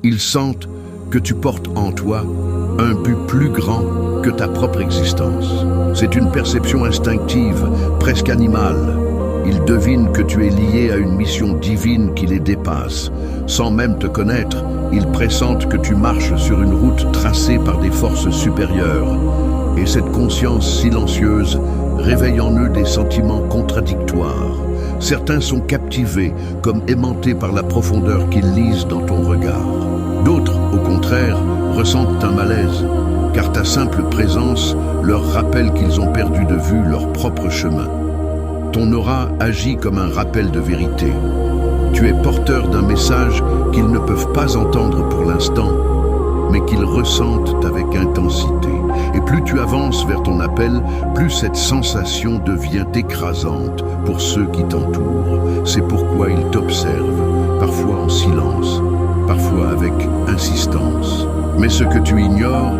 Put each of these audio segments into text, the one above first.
Ils sentent que tu portes en toi un but plus grand que ta propre existence. C'est une perception instinctive, presque animale. Ils devinent que tu es lié à une mission divine qui les dépasse. Sans même te connaître, ils pressentent que tu marches sur une route tracée par des forces supérieures. Et cette conscience silencieuse réveille en eux des sentiments contradictoires. Certains sont captivés, comme aimantés par la profondeur qu'ils lisent dans ton regard. D'autres, au contraire, ressentent un malaise, car ta simple présence leur rappelle qu'ils ont perdu de vue leur propre chemin. Ton aura agit comme un rappel de vérité. Tu es porteur d'un message qu'ils ne peuvent pas entendre pour l'instant, mais qu'ils ressentent avec intensité. Et plus tu avances vers ton appel, plus cette sensation devient écrasante pour ceux qui t'entourent. C'est pourquoi ils t'observent, parfois en silence, parfois avec insistance. Mais ce que tu ignores,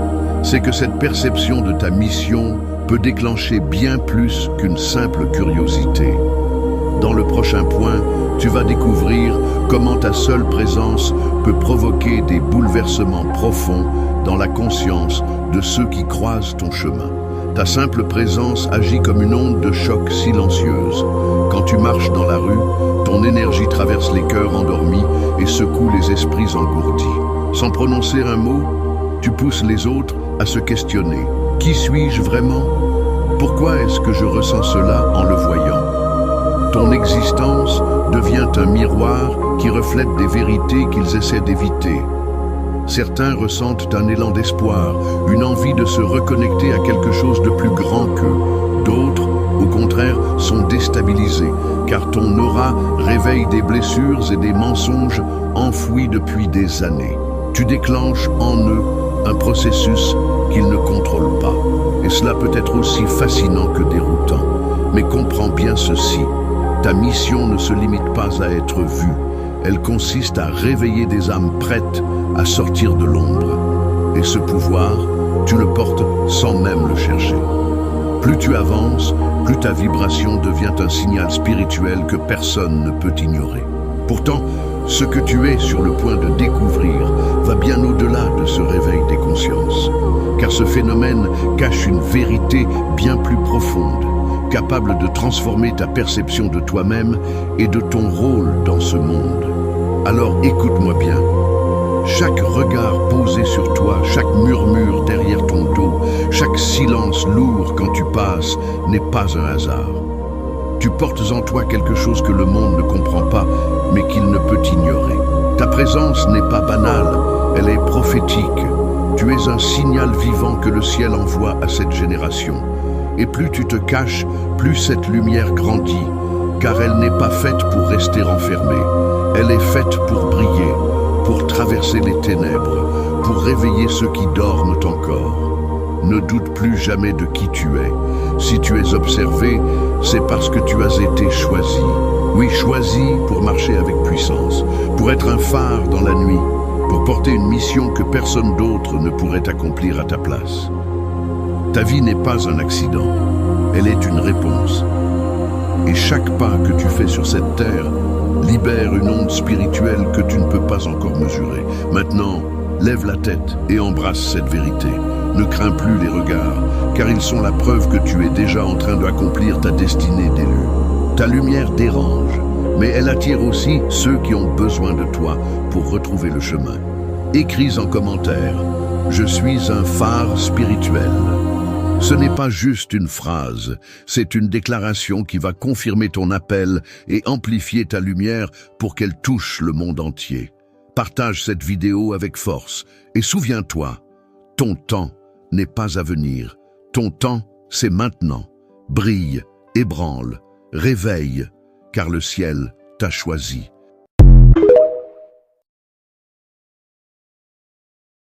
c'est que cette perception de ta mission peut déclencher bien plus qu'une simple curiosité. Dans le prochain point, tu vas découvrir comment ta seule présence peut provoquer des bouleversements profonds dans la conscience de ceux qui croisent ton chemin. Ta simple présence agit comme une onde de choc silencieuse. Quand tu marches dans la rue, ton énergie traverse les cœurs endormis et secoue les esprits engourdis. Sans prononcer un mot, tu pousses les autres à se questionner. Qui suis-je vraiment? Pourquoi est-ce que je ressens cela en le voyant? Ton existence devient un miroir qui reflète des vérités qu'ils essaient d'éviter. Certains ressentent un élan d'espoir, une envie de se reconnecter à quelque chose de plus grand qu'eux. D'autres, au contraire, sont déstabilisés, car ton aura réveille des blessures et des mensonges enfouis depuis des années. Tu déclenches en eux un processus qu'ils ne contrôlent pas. Et cela peut être aussi fascinant que déroutant. Mais comprends bien ceci, ta mission ne se limite pas à être vue. Elle consiste à réveiller des âmes prêtes à sortir de l'ombre. Et ce pouvoir, tu le portes sans même le chercher. Plus tu avances, plus ta vibration devient un signal spirituel que personne ne peut ignorer. Pourtant, ce que tu es sur le point de découvrir va bien au-delà de ce réveil des consciences. Car ce phénomène cache une vérité bien plus profonde, capable de transformer ta perception de toi-même et de ton rôle dans ce monde. Alors écoute-moi bien. Chaque regard posé sur toi, chaque murmure derrière ton dos, chaque silence lourd quand tu passes n'est pas un hasard. Tu portes en toi quelque chose que le monde ne comprend pas, mais qu'il ne peut ignorer. Ta présence n'est pas banale, elle est prophétique. Tu es un signal vivant que le ciel envoie à cette génération. Et plus tu te caches, plus cette lumière grandit, car elle n'est pas faite pour rester enfermée. Elle est faite pour briller, pour traverser les ténèbres, pour réveiller ceux qui dorment encore. Ne doute plus jamais de qui tu es. Si tu es observé, c'est parce que tu as été choisi. Oui, choisi pour marcher avec puissance, pour être un phare dans la nuit, pour porter une mission que personne d'autre ne pourrait accomplir à ta place. Ta vie n'est pas un accident, elle est une réponse. Et chaque pas que tu fais sur cette terre libère une onde spirituelle que tu ne peux pas encore mesurer. Maintenant, lève la tête et embrasse cette vérité. Ne crains plus les regards, car ils sont la preuve que tu es déjà en train d'accomplir ta destinée d'élu. Ta lumière dérange, mais elle attire aussi ceux qui ont besoin de toi pour retrouver le chemin. Écris en commentaire « Je suis un phare spirituel ». Ce n'est pas juste une phrase, c'est une déclaration qui va confirmer ton appel et amplifier ta lumière pour qu'elle touche le monde entier. Partage cette vidéo avec force et souviens-toi, ton temps n'est pas à venir. Ton temps, c'est maintenant. Brille, ébranle, réveille, car le ciel t'a choisi.